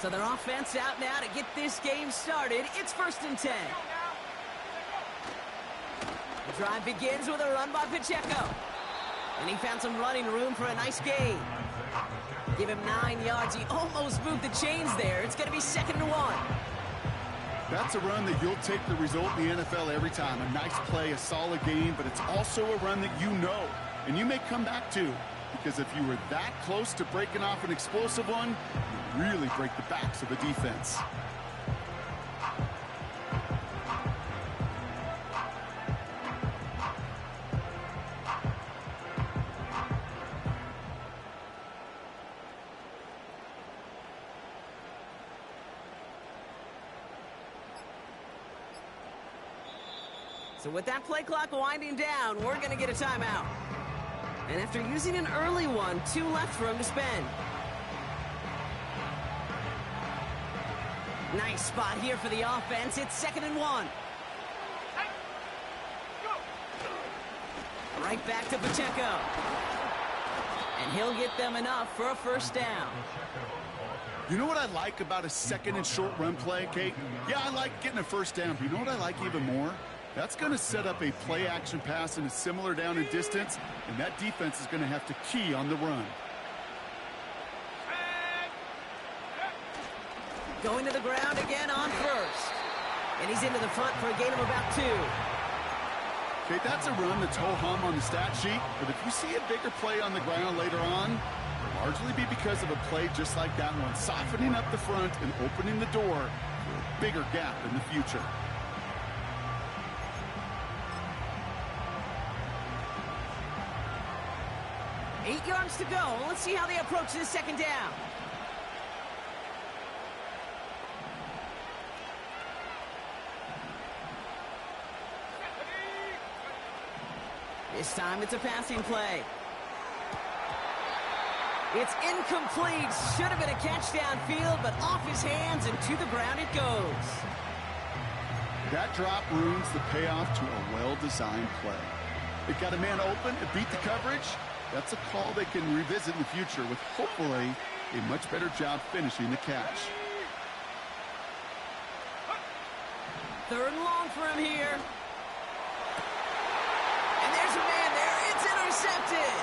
So their offense out now to get this game started. It's 1st and 10. The drive begins with a run by Pacheco. And he found some running room for a nice gain. Give him 9 yards. He almost moved the chains there. It's going to be 2nd and 1. That's a run that you'll take the result in the NFL every time. A nice play, a solid game, but it's also a run that you know and you may come back to. Because if you were that close to breaking off an explosive one, you really break the backs of a defense. So with that play clock winding down, we're going to get a timeout. And after using an early one, 2 left for him to spend. Nice spot here for the offense. It's 2nd and 1. Right back to Pacheco. And he'll get them enough for a 1st down. You know what I like about a 2nd and short run play, Kate? Yeah, I like getting a 1st down, but you know what I like even more? That's going to set up a play-action pass in a similar down and distance, and that defense is going to have to key on the run. Going to the ground again on 1st. And he's into the front for a gain of about 2. Okay, that's a run that's ho-hum on the stat sheet, but if you see a bigger play on the ground later on, it'll largely be because of a play just like that one, softening up the front and opening the door for a bigger gap in the future. Eight yards to go. Let's see how they approach this 2nd down. This time it's a passing play. It's incomplete. Should have been a catch downfield, but off his hands and to the ground it goes. That drop ruins the payoff to a well-designed play. It got a man open, it beat the coverage. That's a call they can revisit in the future with, hopefully, a much better job finishing the catch. 3rd and long for him here. And there's a man there. It's intercepted.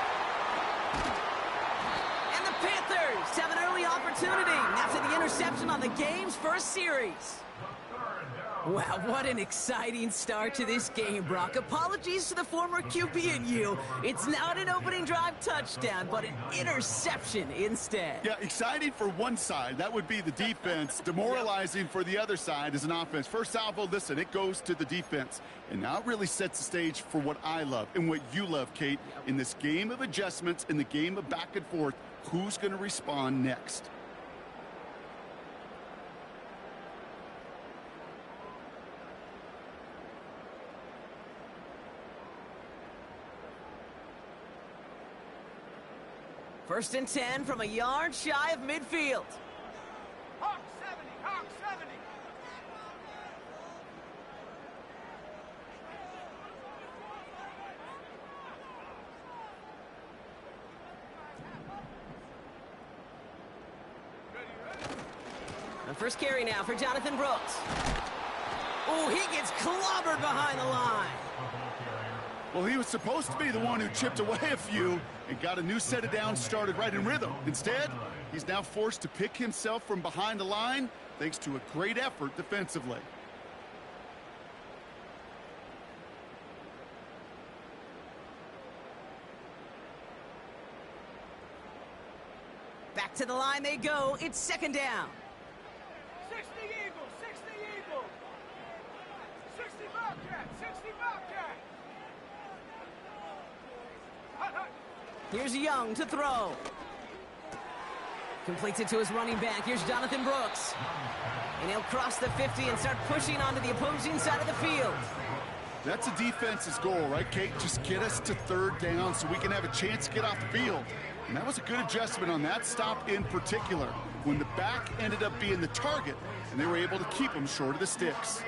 And the Panthers have an early opportunity after the interception on the game's 1st series. Wow, what an exciting start to this game, Brock. Apologies to the former QB and you. It's not an opening drive touchdown, but an interception instead. Yeah, exciting for one side. That would be the defense. Demoralizing for the other side as an offense. First salvo, listen, it goes to the defense. And now it really sets the stage for what I love and what you love, Kate. In this game of adjustments, in the game of back and forth, who's going to respond next? First and 10 from a yard shy of midfield. Hawk 70, Hawk 70. The first carry now for Jonathan Brooks. Oh, he gets clobbered behind the line. Well, he was supposed to be the one who chipped away a few and got a new set of downs started right in rhythm. Instead, he's now forced to pick himself from behind the line thanks to a great effort defensively. Back to the line they go. It's 2nd down. 60 Eagles, 60 Eagles. 60 Bobcat, 60 Bobcat. Here's Young to throw. Completes it to his running back. Here's Jonathan Brooks. And he'll cross the 50 and start pushing onto the opposing side of the field. That's a defense's goal, right, Kate? Just get us to 3rd down so we can have a chance to get off the field. And that was a good adjustment on that stop in particular, when the back ended up being the target, and they were able to keep him short of the sticks.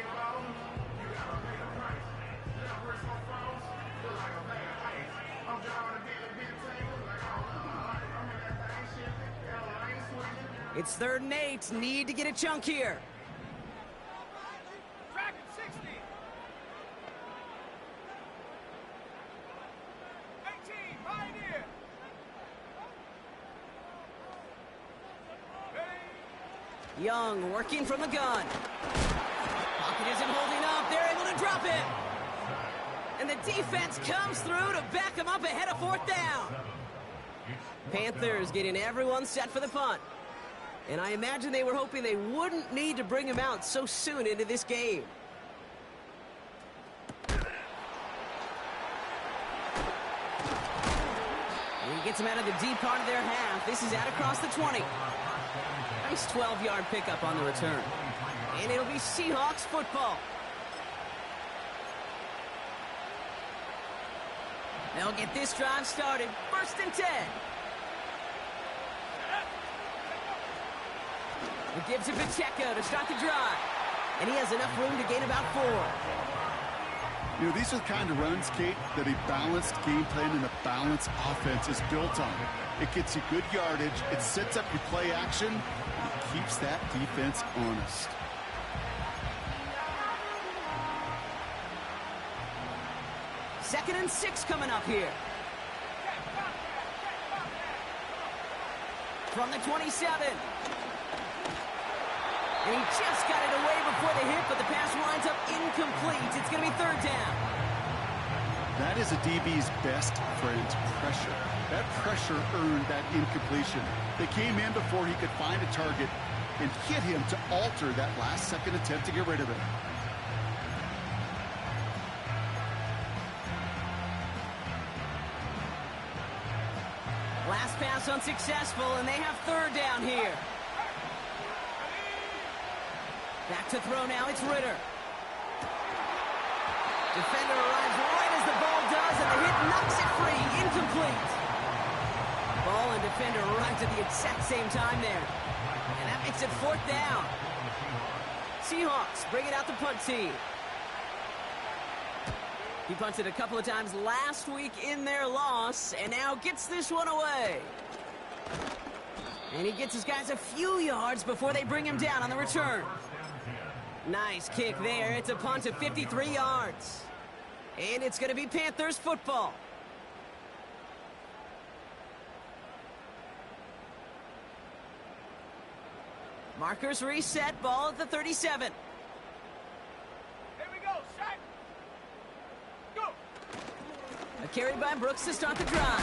It's 3rd and 8. Need to get a chunk here. Track at 60. 18, Pioneer. Ready? Young working from the gun. Pocket isn't holding up. They're able to drop it. And the defense comes through to back him up ahead of 4th down. Panthers getting everyone set for the punt. And I imagine they were hoping they wouldn't need to bring him out so soon into this game. And he gets him out of the deep part of their half. This is out across the 20. Nice 12-yard pickup on the return. And it'll be Seahawks football. They'll get this drive started. 1st and 10. It gives to Pacheco to start the drive. And he has enough room to gain about 4. You know, these are the kind of runs, Kate, that a balanced game plan and a balanced offense is built on. It gets you good yardage, it sets up your play action, and it keeps that defense honest. Second and 6 coming up here. From the 27. And he just got it away before the hit, but the pass winds up incomplete. It's going to be 3rd down. That is a DB's best friend, pressure. That pressure earned that incompletion. They came in before he could find a target and hit him to alter that last-second attempt to get rid of it. Last pass unsuccessful, and they have 3rd down here. Back to throw now, it's Ritter. Defender arrives right as the ball does, and the hit knocks it free. Incomplete. Ball and defender arrives at the exact same time there. And that makes it 4th down. Seahawks bringing out the punt team. He punted a couple of times last week in their loss, and now gets this one away. And he gets his guys a few yards before they bring him down on the return. Nice kick there. It's a punt of 53 yards. And it's going to be Panthers football. Markers reset. Ball at the 37. Here we go, set. Go. A carry by Brooks to start the drive.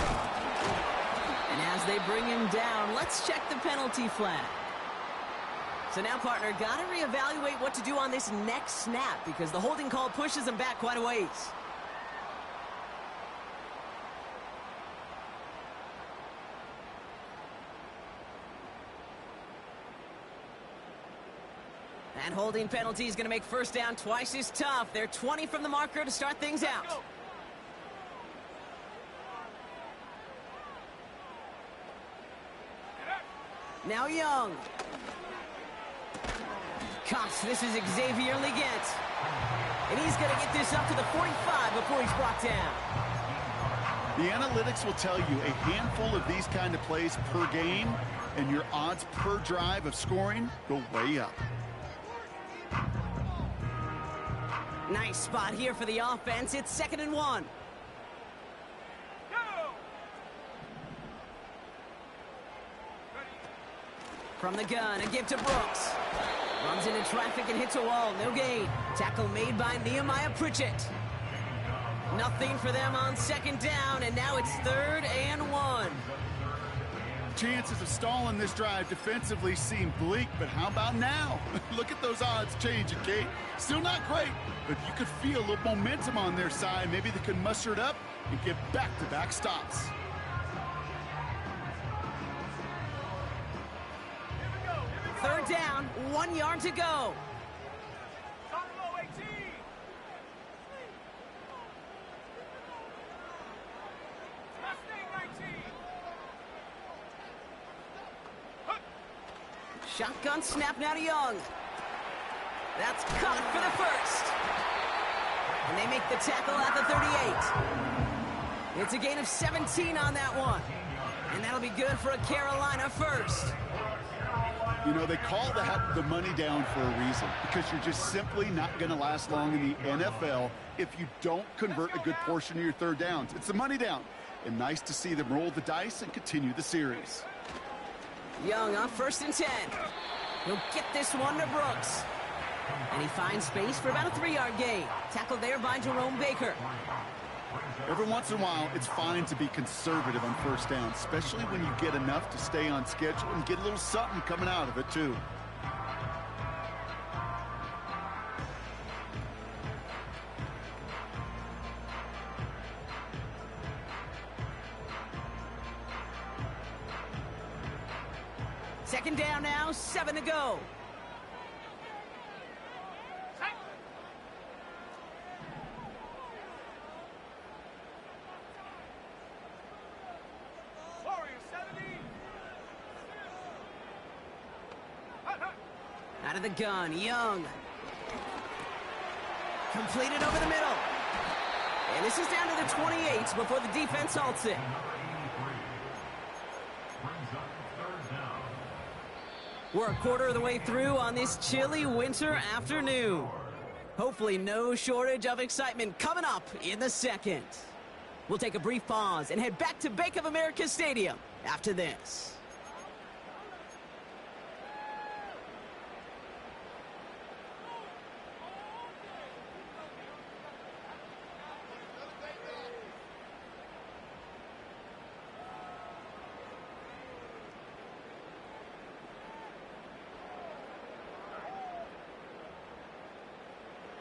And as they bring him down, let's check the penalty flag. So now, partner, got to reevaluate what to do on this next snap because the holding call pushes him back quite a ways. That holding penalty is going to make 1st down twice as tough. They're 20 from the marker to start things out. Go. Now Young. Gosh, this is Xavier Leggett. And he's going to get this up to the 45 before he's brought down. The analytics will tell you a handful of these kind of plays per game, and your odds per drive of scoring go way up. Nice spot here for the offense. It's 2nd and 1. Go. From the gun, a give to Brooks. Runs into traffic and hits a wall. No gain. Tackle made by Nehemiah Pritchett. Nothing for them on 2nd down, and now it's 3rd and 1. Chances of stalling this drive defensively seem bleak, but how about now? Look at those odds changing, Kate. Still not great, but you could feel a little momentum on their side. Maybe they can muster it up and get back-to-back stops. Here we go. 3rd down, 1 yard to go. Start low, 18. Mustang 19. Shotgun snap now to Young. That's caught for the 1st. And they make the tackle at the 38. It's a gain of 17 on that one. And that'll be good for a Carolina 1st. You know, they call that the money down for a reason, because you're just simply not going to last long in the NFL if you don't convert a good portion of your third downs. It's the money down. And nice to see them roll the dice and continue the series. Young on 1st and 10. He'll get this one to Brooks. And he finds space for about a 3-yard gain. Tackled there by Jerome Baker. Every once in a while, it's fine to be conservative on 1st down, especially when you get enough to stay on schedule and get a little something coming out of it, too. Second down now, 7 to go. Out of the gun, Young. Completed over the middle. And this is down to the 28 before the defense halts it. We're a quarter of the way through on this chilly winter afternoon. Hopefully no shortage of excitement coming up in the second. We'll take a brief pause and head back to Bank of America Stadium after this.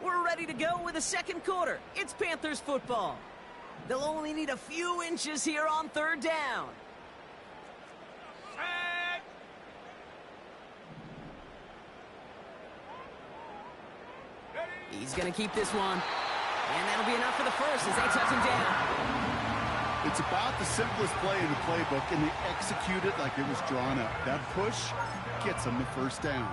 We're ready to go with the second quarter. It's Panthers football. They'll only need a few inches here on 3rd down. He's going to keep this one. And that'll be enough for the first as they touch him down. It's about the simplest play in the playbook, and they execute it like it was drawn up. That push gets them the 1st down.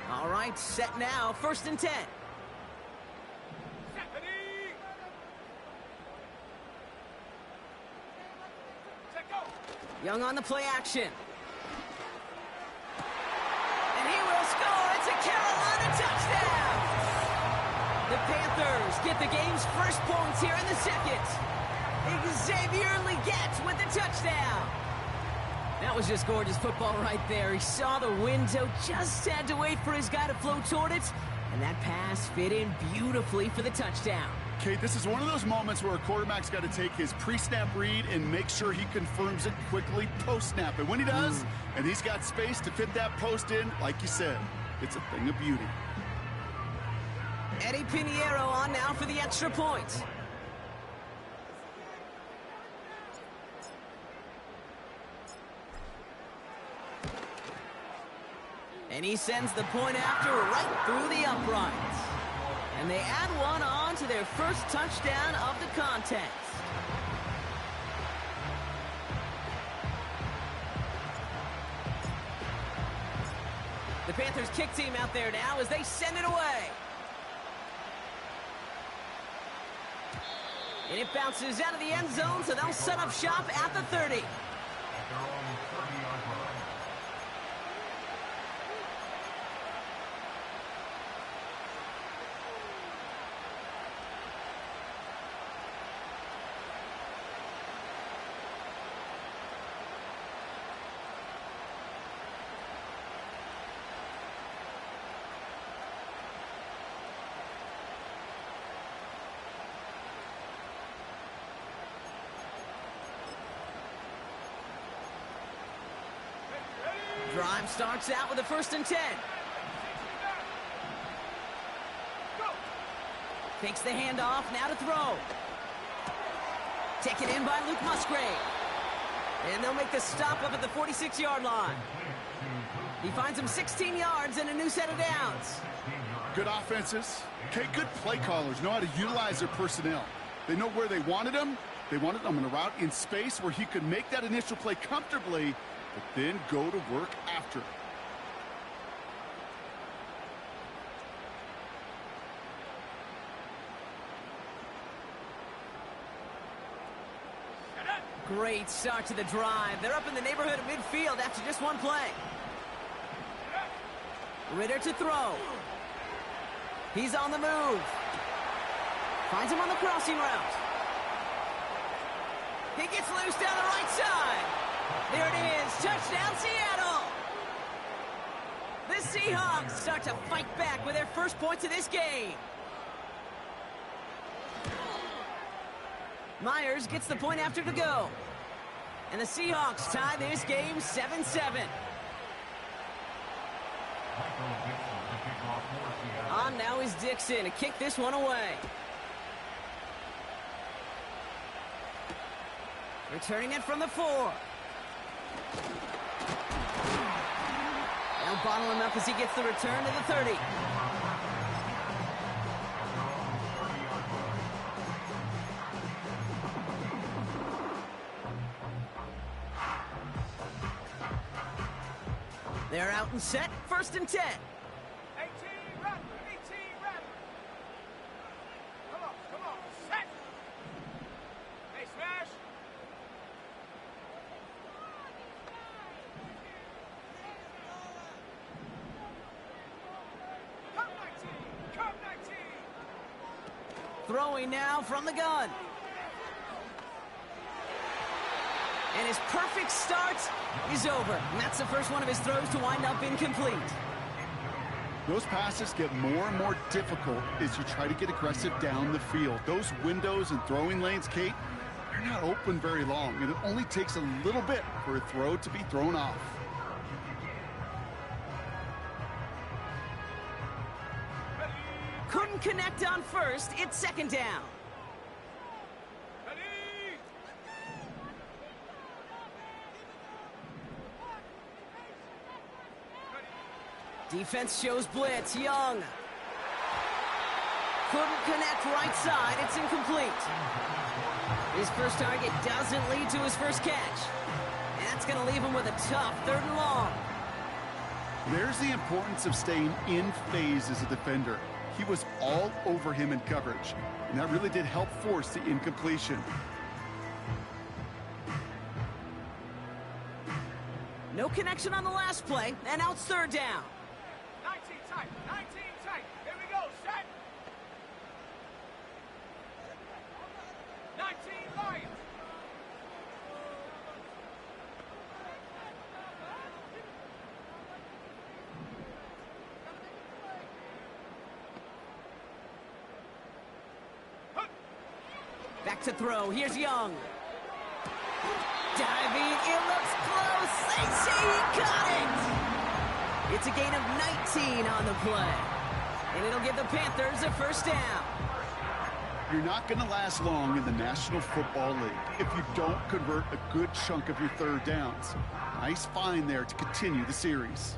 All right, set now, 1st and 10. Young on the play action. And he will score. It's a Carolina touchdown. The Panthers get the game's first points here in the second. Xavier Legette with the touchdown. That was just gorgeous football right there. He saw the window, just had to wait for his guy to flow toward it, and that pass fit in beautifully for the touchdown. Kate, this is one of those moments where a quarterback's got to take his pre-snap read and make sure he confirms it quickly post-snap. And when he does, and he's got space to fit that post in, like you said, it's a thing of beauty. Eddie Pinheiro on now for the extra point. And he sends the point after right through the uprights. And they add one on to their first touchdown of the contest. The Panthers kick team out there now as they send it away. And it bounces out of the end zone, so they'll set up shop at the 30. Drive starts out with a 1st and 10. Takes the handoff, now to throw. Taken in by Luke Musgrave. And they'll make the stop up at the 46-yard line. He finds him 16 yards and a new set of downs. Good offenses. Okay, good play callers know how to utilize their personnel. They know where they wanted him. They wanted him in a route in space where he could make that initial play comfortably but then go to work after. Great start to the drive. They're up in the neighborhood of midfield after just one play. Ritter to throw. He's on the move. Finds him on the crossing route. He gets loose down the right side. There it is. Touchdown, Seattle. The Seahawks start to fight back with their first points of this game. Myers gets the point after to go. And the Seahawks tie this game 7-7. On now is Dixon to kick this one away. Returning it from the 4. Now bottle him up as he gets the return to the 30. They're out and set, 1st and 10. 18 run, 18 run. Come on, set. Hey, smash. Come 19, come 19. Throwing now from the gun. And his perfect start is over. And that's the first one of his throws to wind up incomplete. Those passes get more and more difficult as you try to get aggressive down the field. Those windows and throwing lanes, Kate, they're not open very long, and it only takes a little bit for a throw to be thrown off. Couldn't connect on first. It's 2nd down. Defense shows blitz. Young. Couldn't connect right side. It's incomplete. His first target doesn't lead to his first catch. And that's going to leave him with a tough 3rd and long. There's the importance of staying in phase as a defender. He was all over him in coverage, and that really did help force the incompletion. No connection on the last play, and now it's 3rd down. 19 tight, 19 tight. Here we go, set. 19 Lions. Back to throw. Here's Young. Diving. It looks close. They say he caught it. It's a gain of 19 on the play. And it'll give the Panthers a 1st down. You're not going to last long in the National Football League if you don't convert a good chunk of your 3rd downs. Nice find there to continue the series.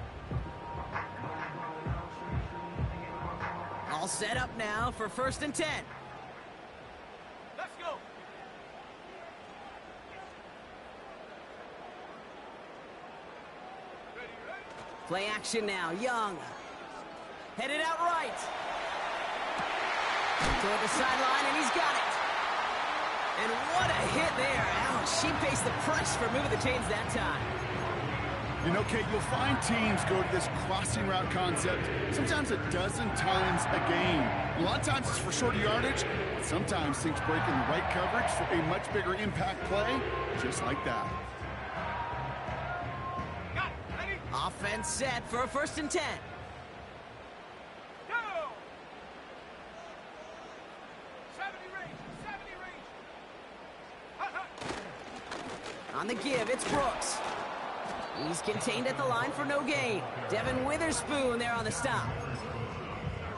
All set up now for 1st and 10. Let's go. Ready, ready. Play action now. Young. Headed out right. Toward the sideline, and he's got it. And what a hit there. Ouch, she faced the price for moving the chains that time. You know, Kate, you'll find teams go to this crossing route concept sometimes a dozen times a game. A lot of times it's for shorter yardage, but sometimes things break in the right coverage for a much bigger impact play, just like that. Got it, ready, Offense set for a 1st and 10. go. 70 range, 70 range. Hut, hut. On the give, it's Brooks. He's contained at the line for no gain. Devin Witherspoon there on the stop.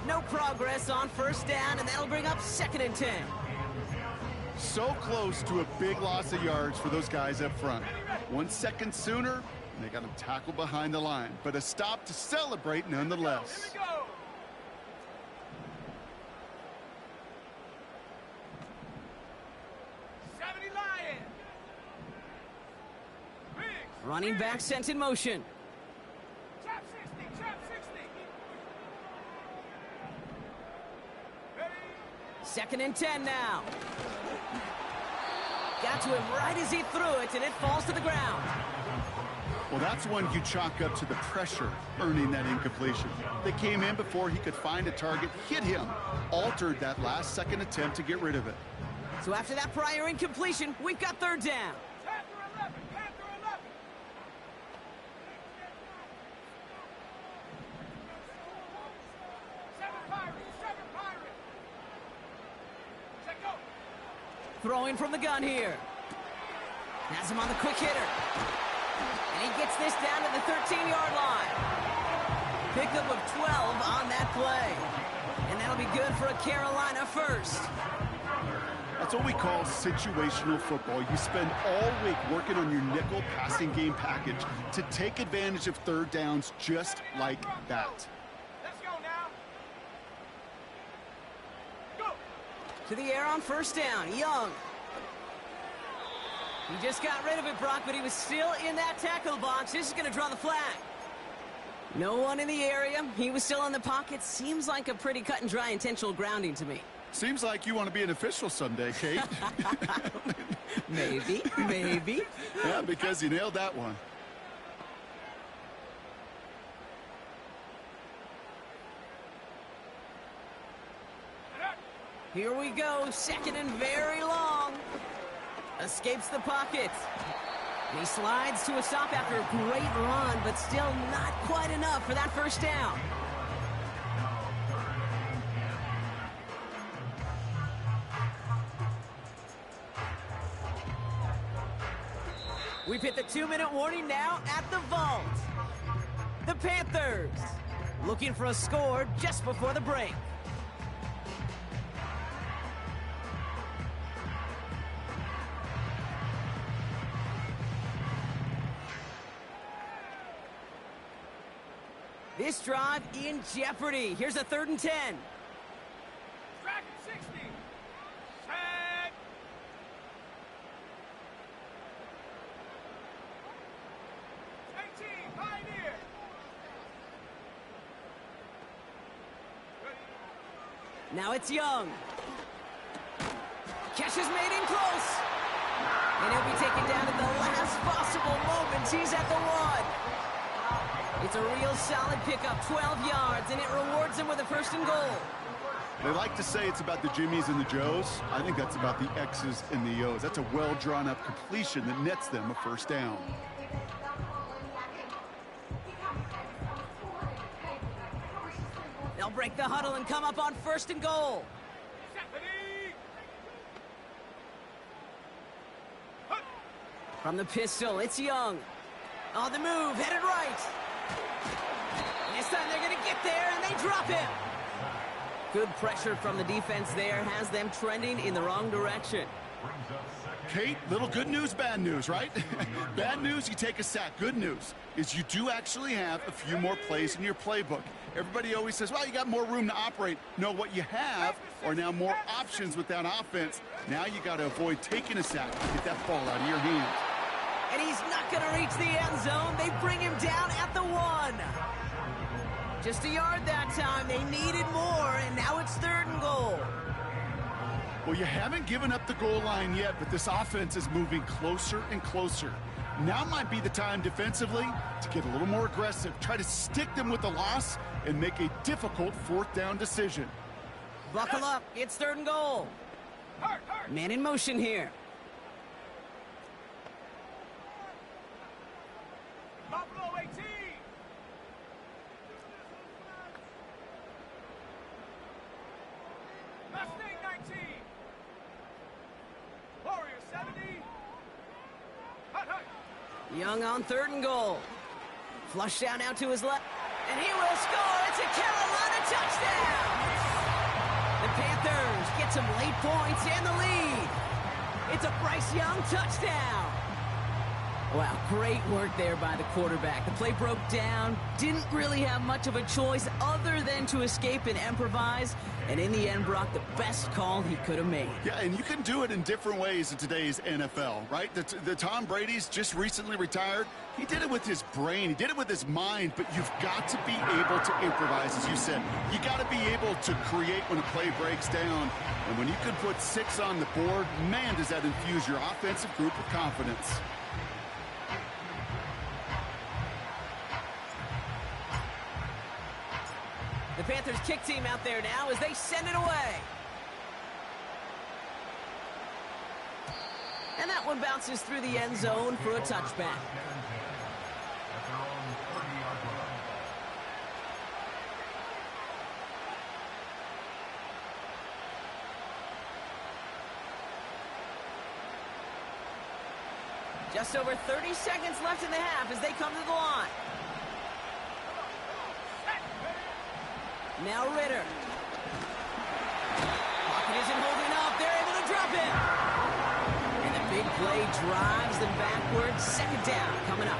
No progress on 1st down, and that'll bring up 2nd and 10. So close to a big loss of yards for those guys up front. 1 second sooner, and they got him tackled behind the line. But a stop to celebrate nonetheless. Here we go. Lions. Biggs. Running back sent in motion. Trap 60, trap 60. Ready? 2nd and 10 now. Got to him right as he threw it, and it falls to the ground. Well, that's one you chalk up to the pressure earning that incompletion. They came in before he could find a target, hit him, altered that last second attempt to get rid of it. So after that prior incompletion, we've got 3rd down. Panther 11, Panther 11. Seven Pirates. Check go. Throwing from the gun here. Has him on the quick hitter. And he gets this down to the 13-yard line. Pickup of 12 on that play. And that'll be good for a Carolina first. That's what we call situational football. You spend all week working on your nickel passing game package to take advantage of 3rd downs just like that. Let's go now. Go. To the air on 1st down. Young. He just got rid of it, Brock, but he was still in that tackle box. This is going to draw the flag. No one in the area. He was still in the pocket. Seems like a pretty cut and dry intentional grounding to me. Seems like you want to be an official someday, Kate. Maybe. Yeah, because you nailed that one. Here we go. 2nd and very long. Escapes the pocket. And he slides to a stop after a great run, but still not quite enough for that 1st down. We've hit the 2-minute warning now at the vault. The Panthers looking for a score just before the break. This drive in jeopardy. Here's a 3rd and 10. Dragon 60. Set. Pioneer. Now it's Young. Catch is made in close. And he'll be taken down at the last possible moments. He's at the 1. It's a real solid pickup, 12 yards, and it rewards him with a 1st and goal. They like to say it's about the Jimmies and the Joes. I think that's about the X's and the O's. That's a well-drawn-up completion that nets them a 1st down. They'll break the huddle and come up on 1st and goal. From the pistol, it's Young. On the move, headed right. This time they're going to get there, and they drop him. Good pressure from the defense there has them trending in the wrong direction. Kate, little good news, bad news, right? Bad news, you take a sack. Good news is you do actually have a few more plays in your playbook. Everybody always says, well, you got more room to operate. No, what you have are now more options with that offense. Now you got to avoid taking a sack to get that ball out of your hands. And he's not going to reach the end zone. They bring him down at the 1. Just a yard that time. They needed more, and now it's 3rd and goal. Well, you haven't given up the goal line yet, but this offense is moving closer and closer. Now might be the time defensively to get a little more aggressive. Try to stick them with the loss and make a difficult 4th down decision. Buckle up. It's 3rd and goal. Man in motion here. Buffalo 18. Mustang 19. Warrior 70. Hut, hut. Young on 3rd and goal. Flush down out to his left. And he will score. It's a Carolina touchdown. The Panthers get some late points and the lead. It's a Bryce Young touchdown. Wow, great work there by the quarterback. The play broke down, didn't really have much of a choice other than to escape and improvise, and in the end, Brock, the best call he could have made. Yeah, and you can do it in different ways in today's NFL, right? The Tom Brady's just recently retired. He did it with his brain. He did it with his mind, but you've got to be able to improvise, as you said. You got to be able to create when a play breaks down. And when you can put 6 on the board, man, does that infuse your offensive group with confidence. The Panthers kick team out there now as they send it away. And that one bounces through the end zone for a touchback. Just over 30 seconds left in the half as they come to the line. Now Ritter. Pocket isn't holding up. They're able to drop it. And the big play drives them backwards. Second down coming up.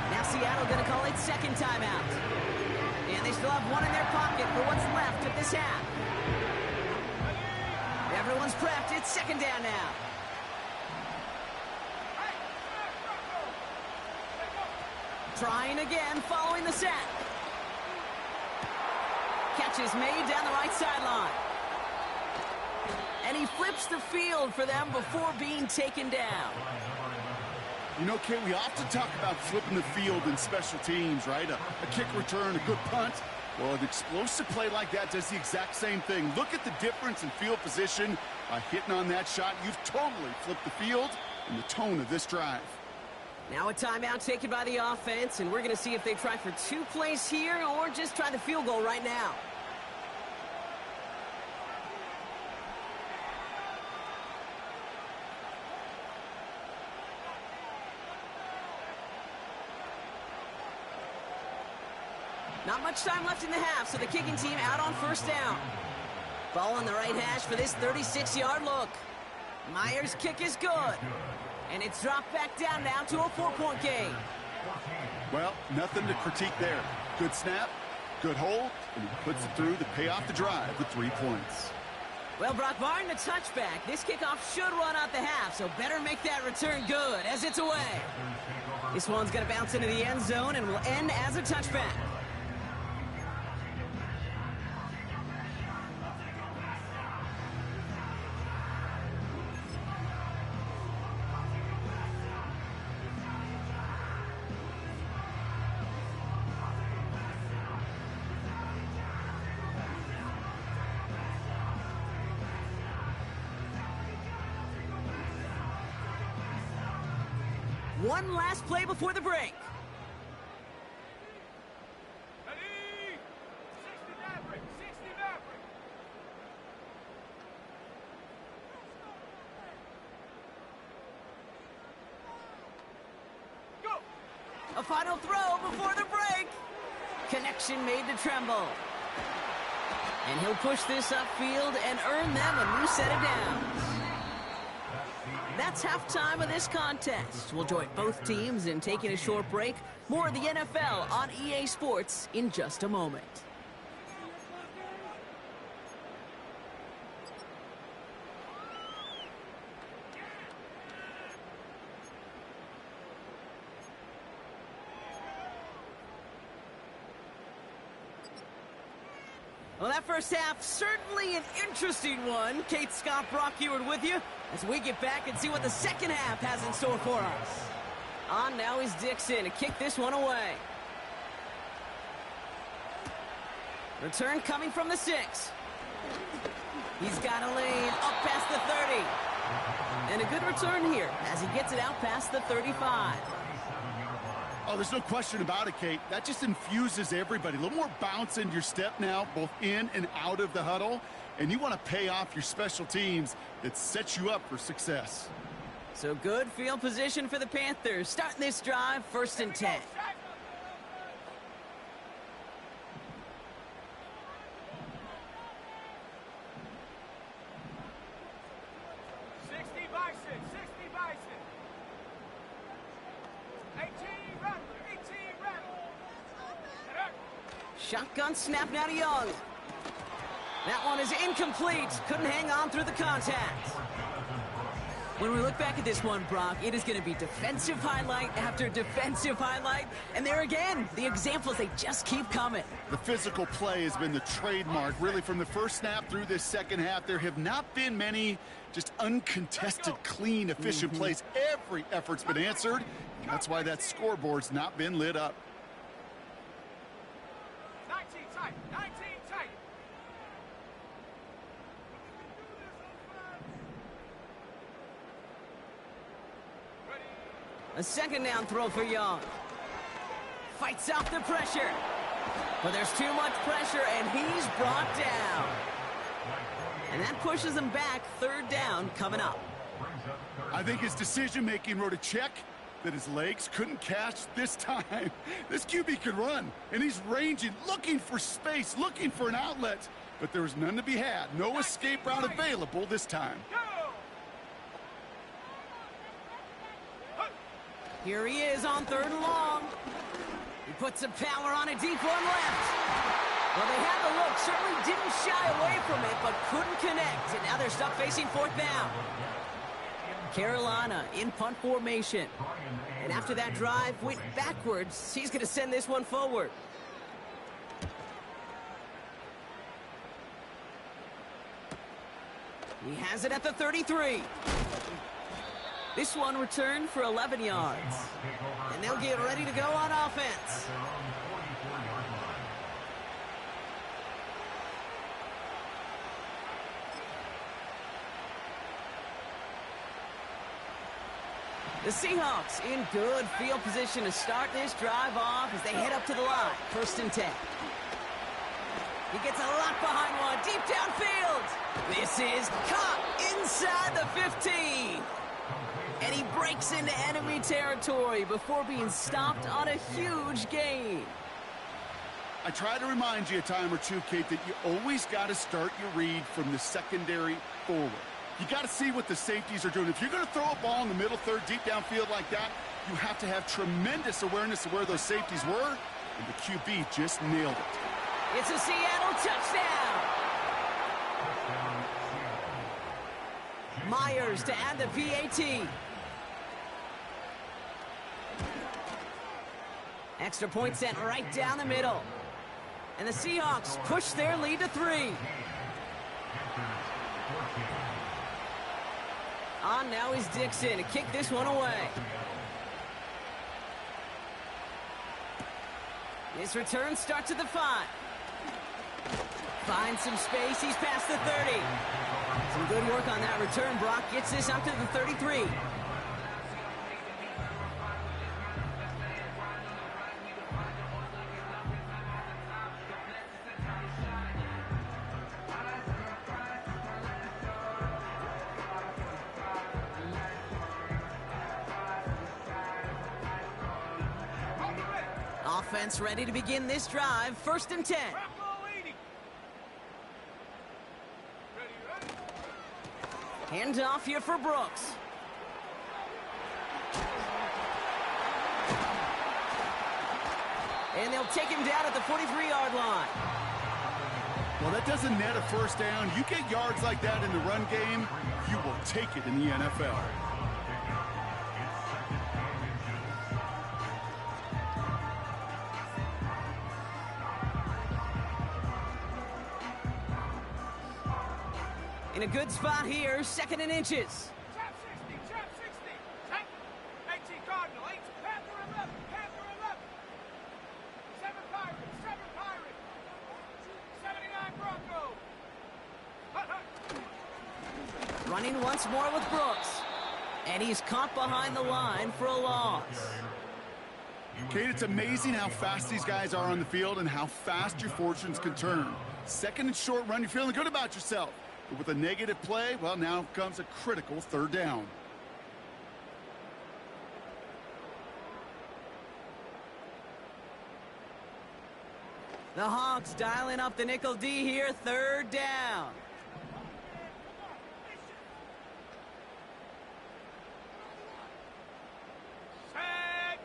Now Seattle going to call it second timeout. And they still have one in their pocket for what's left of this half. Everyone's prepped. It's second down now. Trying again following the sack. Catch is made down the right sideline. And he flips the field for them before being taken down. You know, Kate, we often talk about flipping the field in special teams, right? A kick return, a good punt. Well, an explosive play like that does the exact same thing. Look at the difference in field position. By hitting on that shot, you've totally flipped the field and the tone of this drive. Now a timeout taken by the offense, and we're going to see if they try for 2 plays here or just try the field goal right now. Not much time left in the half, so the kicking team out on first down. Ball on the right hash for this 36-yard look. Myers' kick is good. And it's dropped back down now to a 4-point game. Well, nothing to critique there. Good snap, good hold, and he puts it through to pay off the drive with 3 points. Well, Brock, barring the touchback, this kickoff should run out the half, so better make that return good as it's away. This one's going to bounce into the end zone and will end as a touchback. One last play before the break. Ready? 60 Maverick, 60 Maverick. Go. A final throw before the break. Connection made to Tremble. And he'll push this upfield and earn them a new set of downs. That's halftime of this contest. We'll join both teams in taking a short break. More of the NFL on EA Sports in just a moment. Well, that first half, certainly an interesting one. Kate, Scott, Brock Eward with you as we get back and see what the second half has in store for us. On now is Dixon to kick this one away. Return coming from the 6. He's got a lane up past the 30. And a good return here as he gets it out past the 35. Oh, there's no question about it, Kate. That just infuses everybody. A little more bounce in your step now, both in and out of the huddle. And you want to pay off your special teams that sets you up for success. So good field position for the Panthers. Starting this drive, 1st and 10. 60 Bison, 60 Bison. Shotgun snap now to Young. That one is incomplete. Couldn't hang on through the contact. When we look back at this one, Brock, it is going to be defensive highlight after defensive highlight. And there again, the examples, they just keep coming. The physical play has been the trademark. Really, from the first snap through this second half, there have not been many just uncontested, clean, efficient plays. Every effort's been answered. And that's why that scoreboard's not been lit up. 19 tight. 19 tight. A second down throw for Young. Fights off the pressure. But there's too much pressure, and he's brought down. And that pushes him back. Third down coming up. I think his decision-making wrote a check that his legs couldn't catch this time. This QB can run, and he's ranging, looking for space, looking for an outlet. But there was none to be had. No escape route available this time. Here he is on 3rd and long. He puts some power on a deep one left. Well, they had the look, certainly didn't shy away from it, but couldn't connect. And now they're stuck facing 4th down. Carolina in punt formation. And after that drive went backwards, he's going to send this one forward. He has it at the 33. This one returned for 11 yards. And they'll get ready to go on offense. The Seahawks in good field position to start this drive off as they head up to the line. 1st and 10. He gets a lot behind one, deep downfield. This is caught inside the 15. And he breaks into enemy territory before being stopped on a huge gain. I try to remind you a time or two, Kate, that you always got to start your read from the secondary forward. You got to see what the safeties are doing. If you're going to throw a ball in the middle third, deep downfield like that, you have to have tremendous awareness of where those safeties were, and the QB just nailed it. It's a Seattle touchdown. Myers to add the PAT. Extra point sent right down the middle. And the Seahawks push their lead to 3. On now is Dixon to kick this one away. His return starts at the 5. Finds some space. He's past the 30. Some good work on that return. Brock gets this up to the 33. Offense ready to begin this drive. 1st and 10. Hand off here for Brooks. And they'll take him down at the 43-yard line. Well, that doesn't net a 1st down. You get yards like that in the run game, you will take it in the NFL. In a good spot here, 2nd and inches. Trap 60, trap 60. Trap 18 Cardinal, 8 Panther 11, Panther 11. 7 Pirates, 7 Pirates. 79 Bronco. Hut, hut. Running once more with Brooks. And he's caught behind the line for a loss. Kate, it's amazing how fast these guys are on the field and how fast your fortunes can turn. 2nd and short run, you're feeling good about yourself. But with a negative play, well, now comes a critical 3rd down. The Hawks dialing up the nickel D here. 3rd down. Set.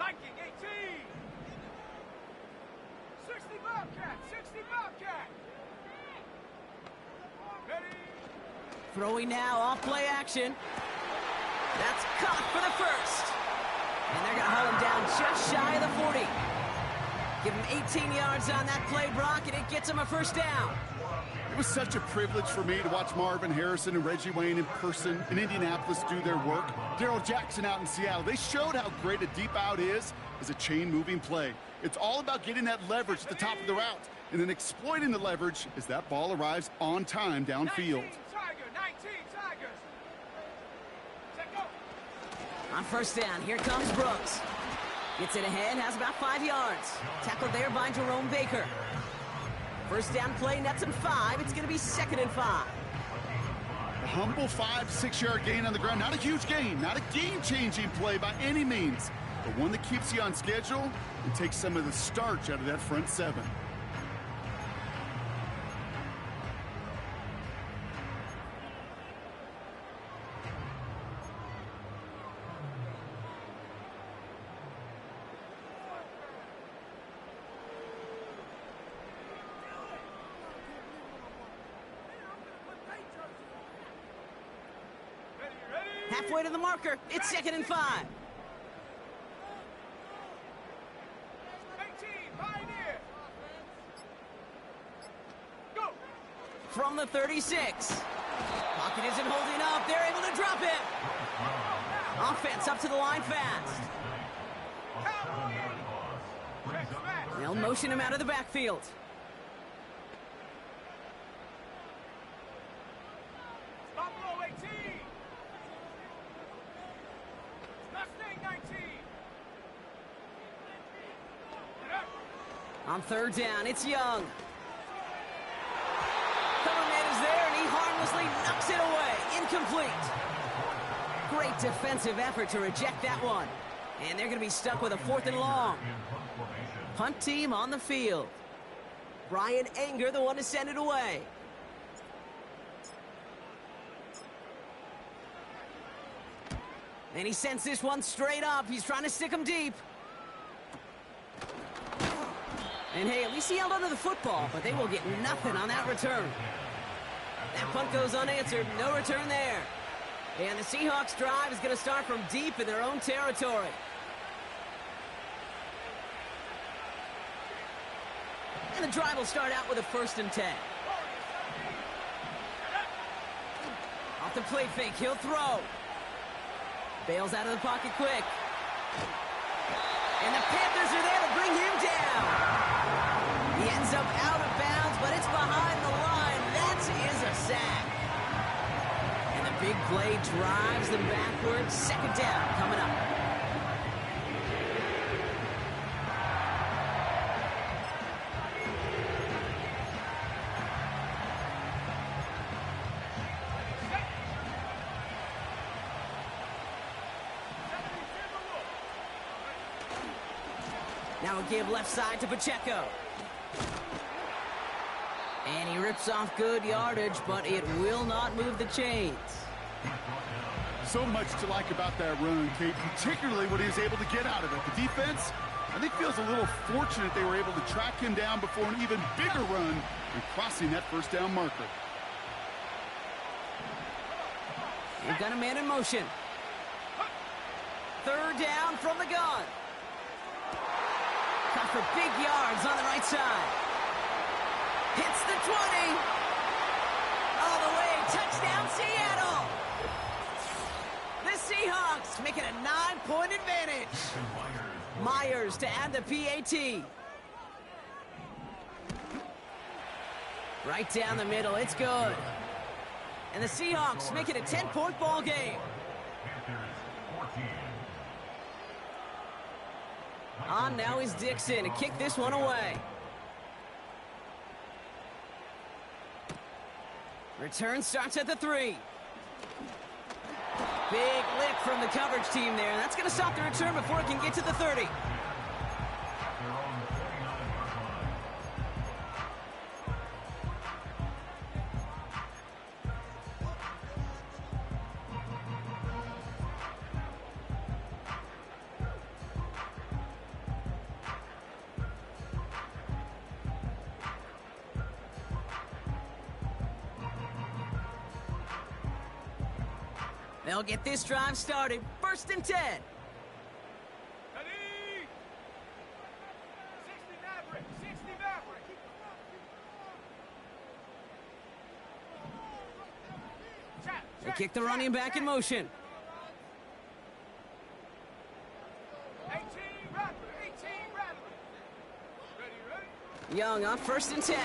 Viking 18. 60 Bobcat. 60 Bobcat. Ready. Throwing now, off play action. That's caught for the first. And they're going to haul him down just shy of the 40. Give him 18 yards on that play, Brock, and it gets him a first down. It was such a privilege for me to watch Marvin Harrison and Reggie Wayne in person in Indianapolis do their work. Darrell Jackson out in Seattle. They showed how great a deep out is as a chain-moving play. It's all about getting that leverage at the top of the route and then exploiting the leverage as that ball arrives on time downfield. 19 Tiger. 19 Tigers. Set go. On first down, here comes Brooks. Gets it ahead, has about 5 yards. Tackled there by Jerome Baker. First down play, nets him 5. It's going to be 2nd and 5. A humble 5-6 yard gain on the ground. Not a huge gain, not a game-changing play by any means, but one that keeps you on schedule and takes some of the starch out of that front 7. Halfway to the marker, it's 2nd and 5. 18 Pioneer. Go. From the 36. Pocket isn't holding up. They're able to drop it. Offense up to the line fast. Cowboy 80. Check smash. They'll motion him out of the backfield. Buffalo 18. Mustang 19. Get up. On third down, it's Young. Coverman is there, and he harmlessly knocks it away. Incomplete. Great defensive effort to reject that one. And they're going to be stuck with a 4th and long. Punt team on the field. Brian Anger, the one to send it away. And he sends this one straight up. He's trying to stick him deep. And hey, at least he held onto the football, but they will get nothing on that return. That punt goes unanswered. No return there. And the Seahawks drive is going to start from deep in their own territory. And the drive will start out with a 1st and 10. Off the play fake, he'll throw. Bails out of the pocket quick. And the Panthers are there to bring him down. He ends up out of bounds, but it's behind the line. That is a sack. And the big play drives them backwards. 2nd down coming up. Now a give left side to Pacheco. And he rips off good yardage, but it will not move the chains. So much to like about that run, Kate, particularly what he was able to get out of it. The defense, I think, feels a little fortunate they were able to track him down before an even bigger run and crossing that 1st down marker. They've got a man in motion. 3rd down from the gun. Cut for big yards on the right side. Hits the 20. All the way. Touchdown, Seattle. The Seahawks make it a 9-point advantage. Myers to add the PAT. Right down the middle. It's good. And the Seahawks make it a 10-point ball game. On now is Dixon to kick this one away. Return starts at the 3. Big lick from the coverage team there. That's going to stop the return before it can get to the 30. They'll get this drive started. 1st and 10. Ready? 60 Maverick. 60 Maverick. They kick the running back in motion. 18 Rattler. 18 Rattler. Ready? Young on 1st and 10.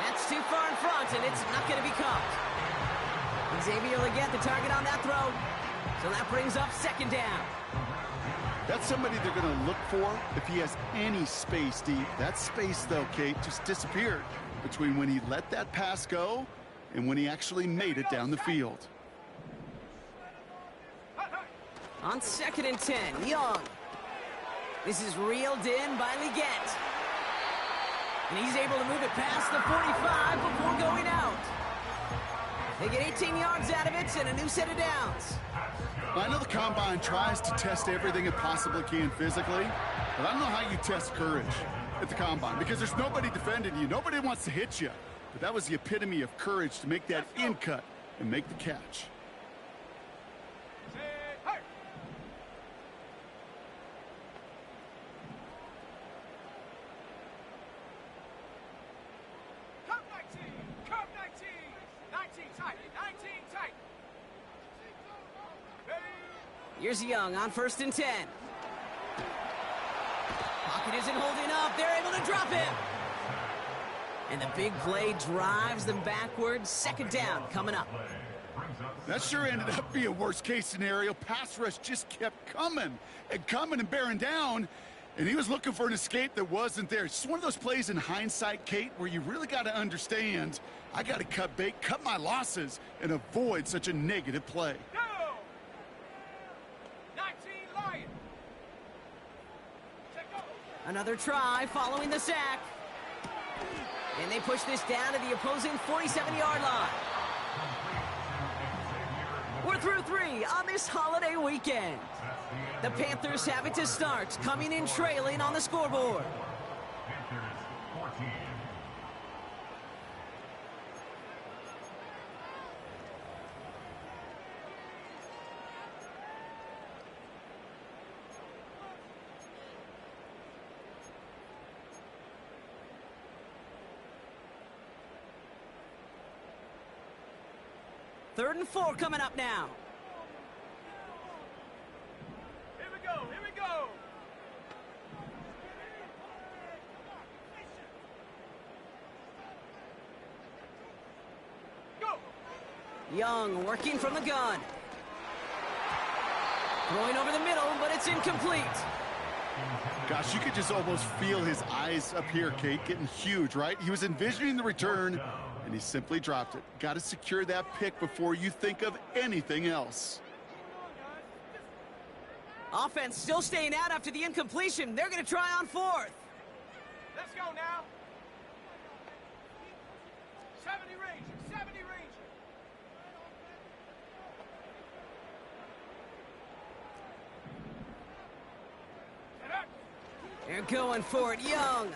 That's too far in front, and it's not going to be caught. Xavier will get the target on that throw. So that brings up 2nd down. That's somebody they're going to look for if he has any space deep. That space, though, Kate, just disappeared between when he let that pass go and when he actually made it down the field. On 2nd and 10, Young. This is reeled in by Leggett. And he's able to move it past the 45 before going out. They get 18 yards out of it and a new set of downs. I know the Combine tries to test everything it possibly can physically, but I don't know how you test courage at the Combine because there's nobody defending you. Nobody wants to hit you. But that was the epitome of courage to make that in cut and make the catch. Here's Young on 1st and 10. Pocket isn't holding up. They're able to drop him. And the big play drives them backwards. 2nd down coming up. That sure ended up being a worst-case scenario. Pass rush just kept coming and bearing down. And he was looking for an escape that wasn't there. It's just one of those plays in hindsight, Kate, where you really got to understand, I got to cut bait, cut my losses, and avoid such a negative play. Another try following the sack. And they push this down to the opposing 47-yard line. We're through 3 on this holiday weekend. The Panthers have it to start, coming in trailing on the scoreboard. Third and 4 coming up now. Here we go. Here we go. Go. Young working from the gun. Throwing over the middle, but it's incomplete. Gosh, you could just almost feel his eyes up here, Kate, getting huge, right? He was envisioning the return, and he simply dropped it. Got to secure that pick before you think of anything else. Offense still staying out after the incompletion. They're going to try on 4th. Let's go now. 70 Ranger. 70 Ranger. They're going for it. Young.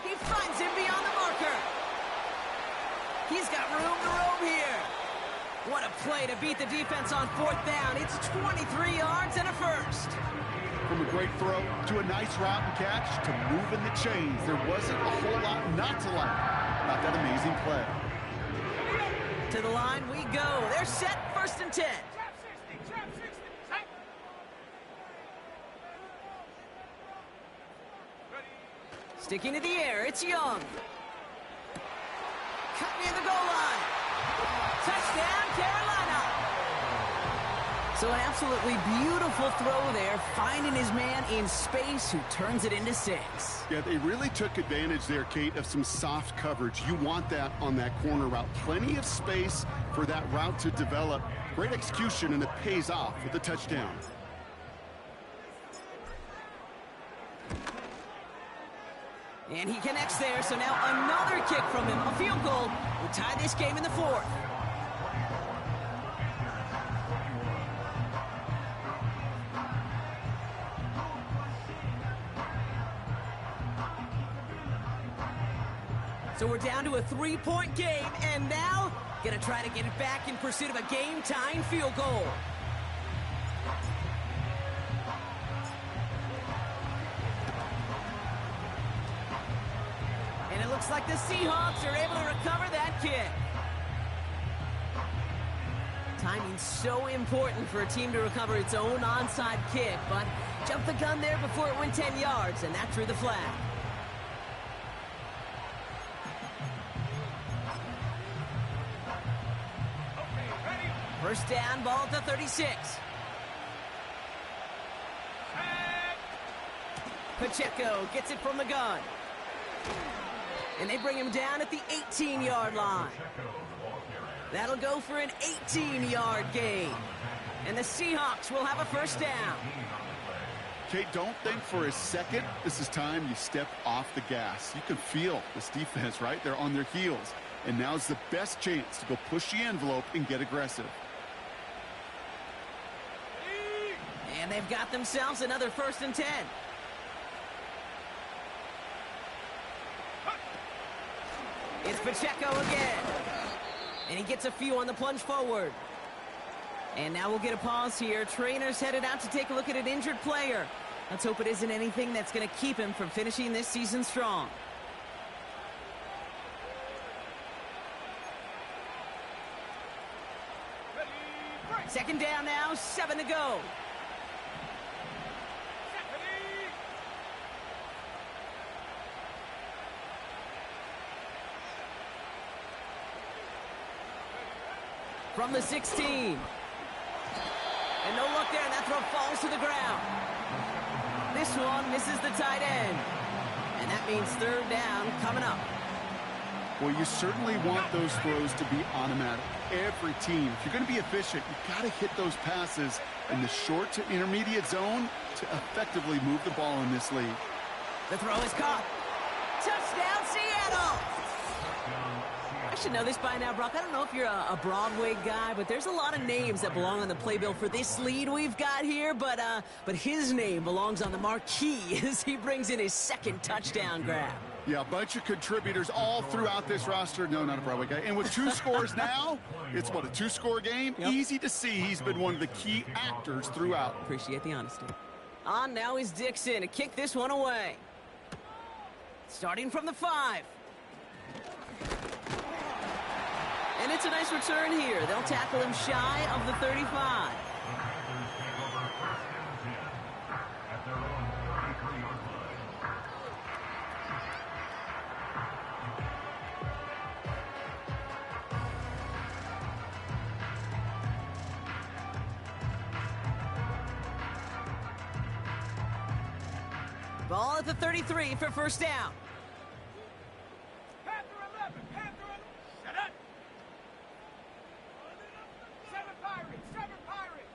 He finds him beyond the marker. He's got room to roam here. What a play to beat the defense on 4th down. It's 23 yards and a first. From a great throw to a nice route and catch to moving the chains. There wasn't a whole lot not to like about that amazing play. To the line we go. They're set. 1st and 10. Trap 60. Trap 60. Tight. Ready. Sticking to the air. It's Young. Cut near the goal line. Touchdown, Carolina. So an absolutely beautiful throw there, finding his man in space who turns it into 6. Yeah, they really took advantage there, Kate, of some soft coverage. You want that on that corner route. Plenty of space for that route to develop. Great execution, and it pays off with the touchdown. And he connects there, so now another kick from him. A field goal will tie this game in the 4th. So we're down to a 3-point game, and now Gonna try to get it back in pursuit of a game-tying field goal. And it looks like the Seahawks are able to recover that kick. Timing's so important for a team to recover its own onside kick, but jumped the gun there before it went 10 yards, and that drew the flag. First down, ball at the 36. Pacheco gets it from the gun. And they bring him down at the 18-yard line. That'll go for an 18-yard gain. And the Seahawks will have a first down. Kate, don't think for a second this is time you step off the gas. You can feel this defense, right? They're on their heels. And now's the best chance to go push the envelope and get aggressive. And they've got themselves another 1st and 10. It's Pacheco again. And he gets a few on the plunge forward. And now we'll get a pause here. Trainer's headed out to take a look at an injured player. Let's hope it isn't anything that's going to keep him from finishing this season strong. Second down now, 7 to go. From the 16. And no look there, and that throw falls to the ground. This one misses the tight end. And that means 3rd down coming up. Well, you certainly want those throws to be automatic. Every team, if you're going to be efficient, you've got to hit those passes in the short to intermediate zone to effectively move the ball in this league. The throw is caught. Touchdown, Seattle! I should know this by now, Brock. I don't know if you're a Broadway guy, but there's a lot of names that belong on the playbill for this lead we've got here, but his name belongs on the marquee as he brings in his 2nd touchdown grab. Yeah, a bunch of contributors all throughout this roster. No, not a Broadway guy. And with 2 scores now, it's what, a 2-score game? Yep. Easy to see he's been one of the key actors throughout. Appreciate the honesty. On now is Dixon to kick this one away. Starting from the 5. And it's a nice return here. They'll tackle him shy of the 35. Ball at the 33 for first down. Panther 11, Panther 11. Shut up. 7 Pirates, 7 Pirates.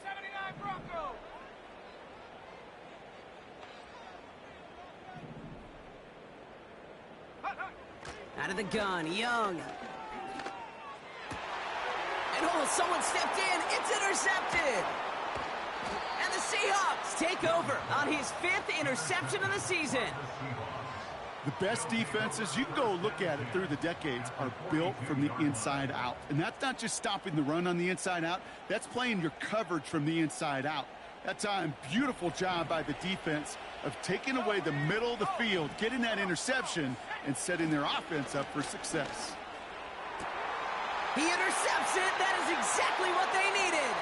79 Broncos. Out of the gun, Young. And someone stepped in. It's intercepted. And the Seahawks take over on his 5th interception of the season. The best defenses, you can go look at it through the decades, are built from the inside out. And that's not just stopping the run on the inside out. That's playing your coverage from the inside out. That time, beautiful job by the defense of taking away the middle of the field, getting that interception, and setting their offense up for success. He intercepts it. That is exactly what they needed.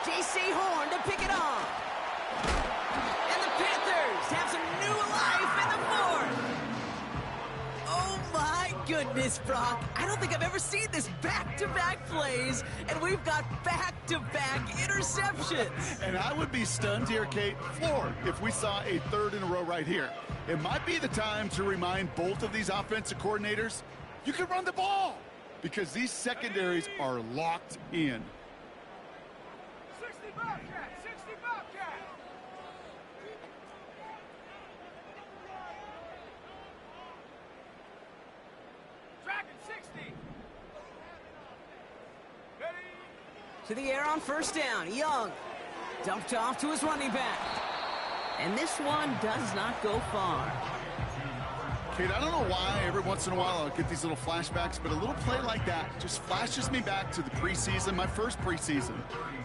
J.C. Horn to pick it off. And the Panthers have some new life in the 4th. Oh, my goodness, Brock. I don't think I've ever seen this back-to-back plays, and we've got back-to-back interceptions. And I would be stunned here, Kate, floored, if we saw a 3rd in a row right here. It might be the time to remind both of these offensive coordinators, you can run the ball, because these secondaries are locked in. 60 Bobcat, 60 Bobcat. Dragon 60. Ready. To the air on first down. Young dumped off to his running back. And this one does not go far. Kate, I don't know why every once in a while I'll get these little flashbacks, but a little play like that just flashes me back to the preseason, my first preseason.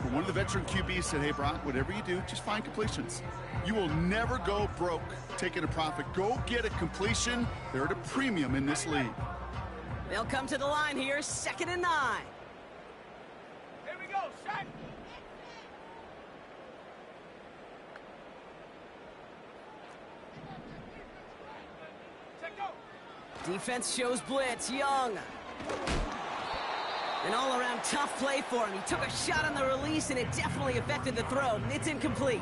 Where one of the veteran QBs said, hey, Brock, whatever you do, just find completions. You will never go broke taking a profit. Go get a completion. They're at a premium in this league. They'll come to the line here, 2nd and 9. Here we go, set. Check go. Defense shows blitz. Young. An all-around tough play for him. He took a shot on the release, and it definitely affected the throw. It's incomplete.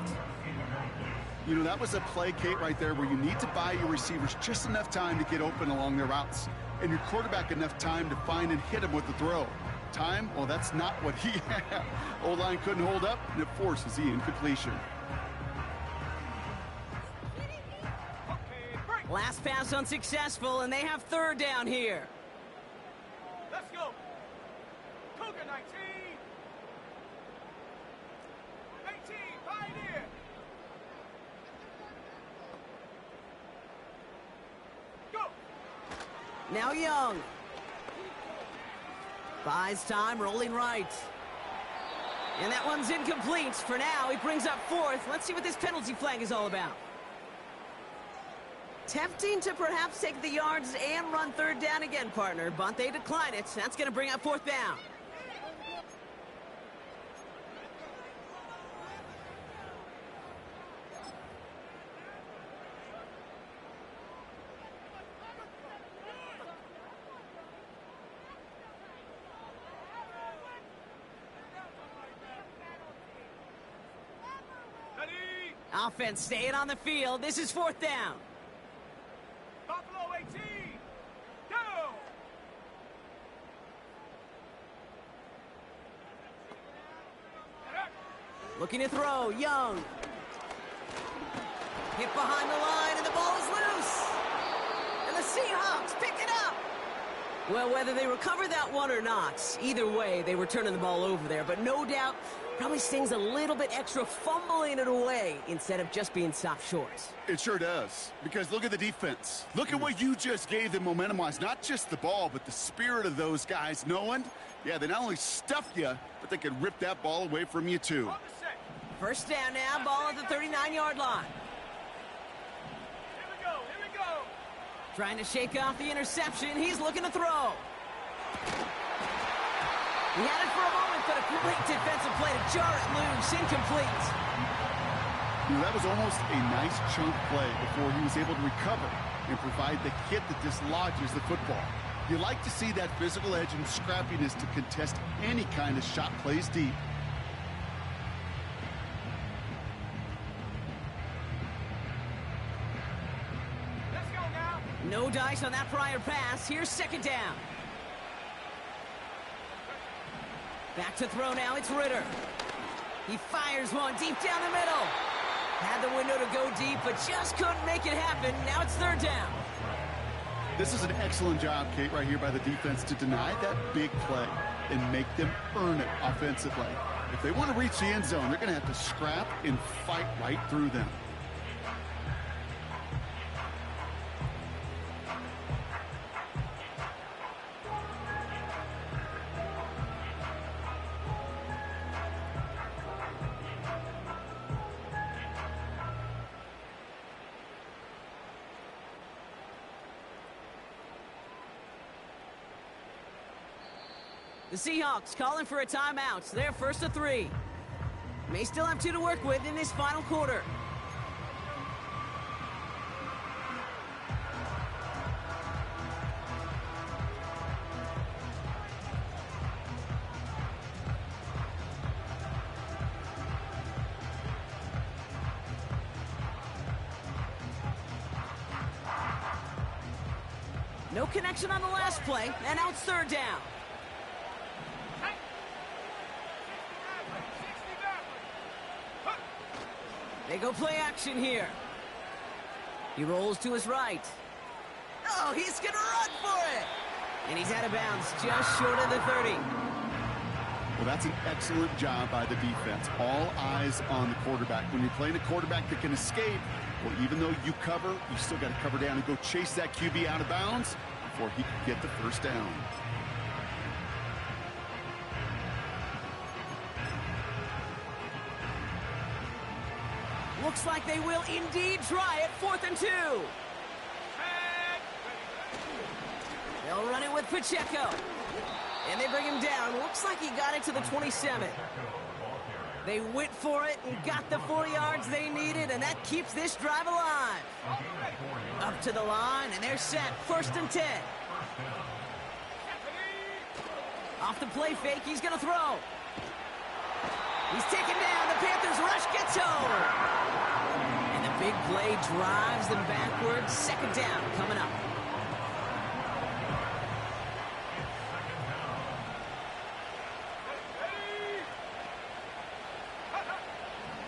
You know, that was a play, Kate, right there where you need to buy your receivers just enough time to get open along their routes, and your quarterback enough time to find and hit him with the throw. Time? Well, that's not what he had. O-line couldn't hold up, and it forces the incompletion. Last pass unsuccessful, and they have 3rd down here. Let's go. Cougar 19. 18, Pioneer. Go. Now Young. Buys time, rolling right. And that one's incomplete. For now, he brings up 4th. Let's see what this penalty flag is all about. Tempting to perhaps take the yards and run 3rd down again, partner, but they decline it. That's going to bring up 4th down. Offense staying on the field. This is 4th down. Buffalo 18. Go. Looking to throw. Young. Hit behind the line, and the ball is loose. And the Seahawks pick it up. Well, whether they recover that one or not, either way, they were turning the ball over there. But no doubt, probably stings a little bit extra fumbling it away instead of just being stopped short. It sure does, because look at the defense. Look at what you just gave them momentum-wise. Not just the ball, but the spirit of those guys, knowing, yeah, they not only stuffed you, but they could rip that ball away from you, too. 1st down now, ball at the 39-yard line. Here we go, here we go. Trying to shake off the interception. He's looking to throw. He had it for a moment, but a great defensive play to jar it loose. Incomplete. You know, that was almost a nice chunk play before he was able to recover and provide the hit that dislodges the football. You like to see that physical edge and scrappiness to contest any kind of shot plays deep. Let's go now. No dice on that prior pass. Here's 2nd down. Back to throw now. It's Ritter. He fires one deep down the middle. Had the window to go deep, but just couldn't make it happen. Now it's 3rd down. This is an excellent job, Kate, right here by the defense to deny that big play and make them earn it offensively. If they want to reach the end zone, they're going to have to scrap and fight right through them. The Seahawks calling for a timeout. They're 1st and 3. May still have 2 to work with in this final quarter. No connection on the last play, and now it's 3rd down. They go play action here. He rolls to his right. Oh, he's going to run for it. And he's out of bounds just short of the 30. Well, that's an excellent job by the defense. All eyes on the quarterback. When you're playing a quarterback that can escape, well, even though you cover, you still got to cover down and go chase that QB out of bounds before he can get the first down. Looks like they will indeed try it. 4th and 2. They'll run it with Pacheco. And they bring him down. Looks like he got it to the 27. They went for it and got the 4 yards they needed, and that keeps this drive alive. Up to the line, and they're set. 1st and 10. Off the play fake, he's going to throw. He's taken down. The Panthers rush gets home. And the big play drives them backwards. 2nd down coming up.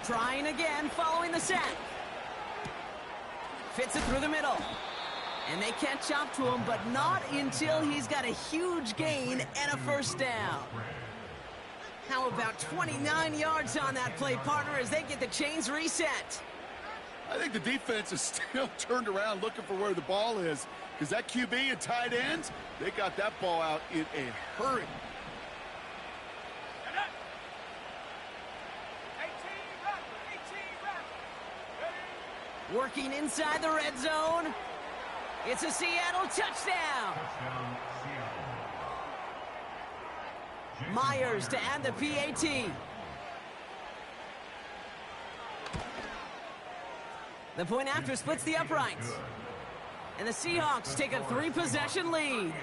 Trying again, following the sack. Fits it through the middle. And they catch up to him, but not until he's got a huge gain and a 1st down. How about 29 yards on that play, partner, as they get the chains reset? I think the defense is still turned around looking for where the ball is, because that QB and tight ends, they got that ball out in a hurry. Working inside the red zone. It's a Seattle touchdown. Myers to add the PAT. The point after splits the uprights. And the Seahawks take a 3-possession lead.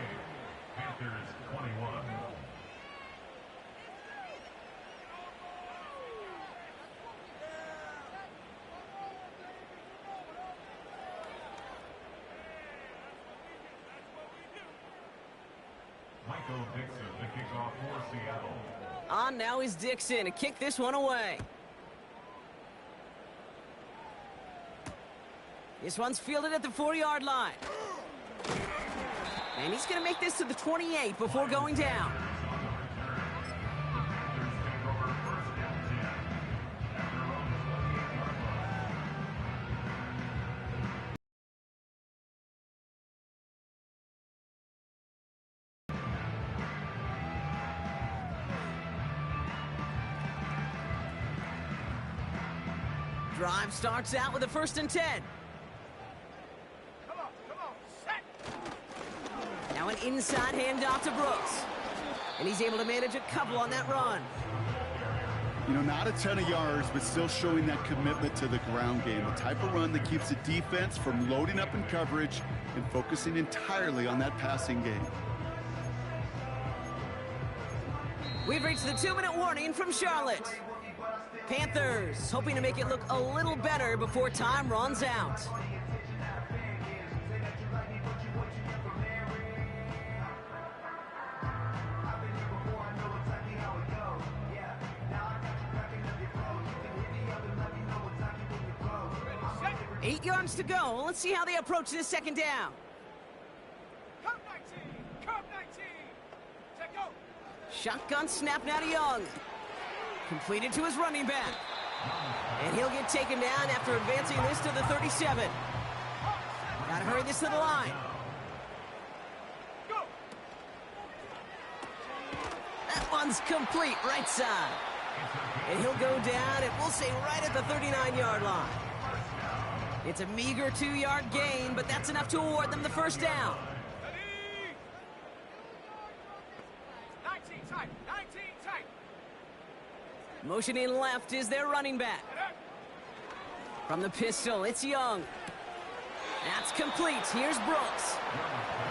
On now is Dixon to kick this one away. This one's fielded at the 4-yard line. And he's going to make this to the 28 before going down. Drive starts out with a 1st and 10. Come on, set. Now an inside handoff to Brooks. And he's able to manage a couple on that run. You know, not a ton of yards, but still showing that commitment to the ground game. The type of run that keeps the defense from loading up in coverage and focusing entirely on that passing game. We've reached the 2-minute warning from Charlotte. Panthers hoping to make it look a little better before time runs out. Set. 8 yards to go. Let's see how they approach this 2nd down. Come 19. Come 19. Set, go. Shotgun snap now to Young. Completed to his running back. And he'll get taken down after advancing this to the 37. Gotta hurry this to the line. Go. That one's complete, right side. And he'll go down, and we'll say right at the 39-yard line. It's a meager 2-yard gain, but that's enough to award them the 1st down. 19 tight. 19 tight. Motioning left is their running back. From the pistol, it's Young. That's complete. Here's Brooks.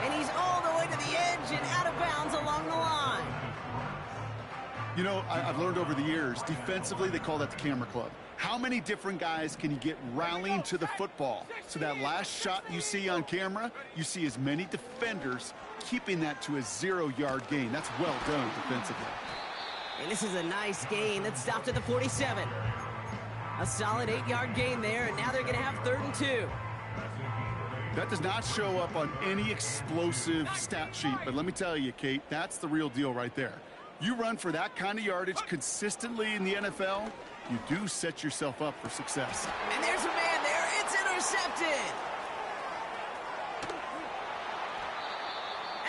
And he's all the way to the edge and out of bounds along the line. You know, I've learned over the years, defensively, they call that the camera club. How many different guys can you get rallying to the football? So that last shot you see on camera, you see as many defenders keeping that to a 0-yard gain. That's well done defensively. And this is a nice gain that stopped at the 47. A solid 8-yard gain there, and now they're going to have 3rd and 2. That does not show up on any explosive stat sheet, but let me tell you, Kate, that's the real deal right there. You run for that kind of yardage consistently in the NFL, you do set yourself up for success. And there's a man there. It's intercepted.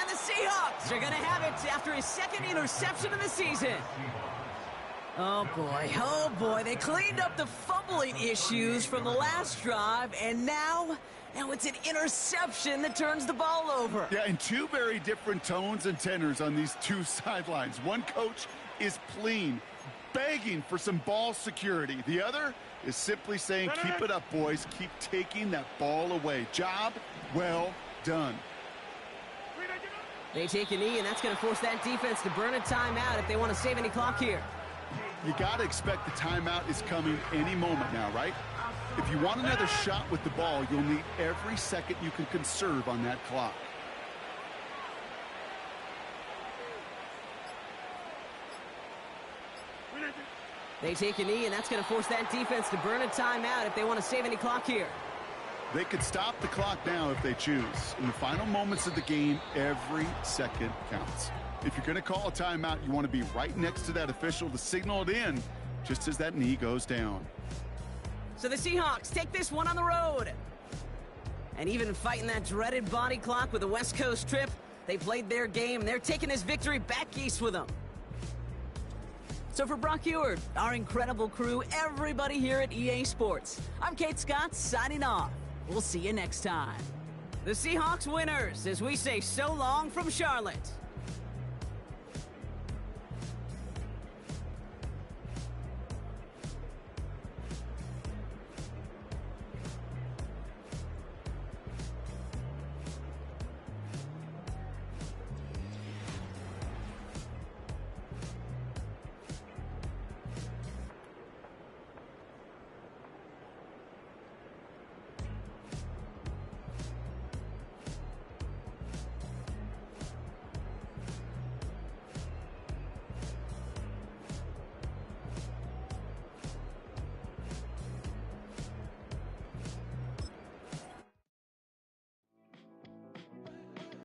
And the Seahawks are going to have it after his second interception of the season. Oh, boy. They cleaned up the fumbling issues from the last drive, and now it's an interception that turns the ball over. Yeah, and two very different tones and tenors on these two sidelines. One coach is pleading, begging for some ball security. The other is simply saying, keep it up, boys. Keep taking that ball away. Job well done. They take a knee, and that's going to force that defense to burn a timeout if they want to save any clock here. You got to expect the timeout is coming any moment now, right? If you want another shot with the ball, you'll need every second you can conserve on that clock. They take a knee, and that's going to force that defense to burn a timeout if they want to save any clock here. They could stop the clock now if they choose. In the final moments of the game, every second counts. If you're going to call a timeout, you want to be right next to that official to signal it in just as that knee goes down. So the Seahawks take this one on the road. And even fighting that dreaded body clock with a West Coast trip, they played their game. They're taking this victory back east with them. So for Brock Eward, our incredible crew, everybody here at EA Sports, I'm Kate Scott signing off. We'll see you next time. The Seahawks winners as we say so long from Charlotte.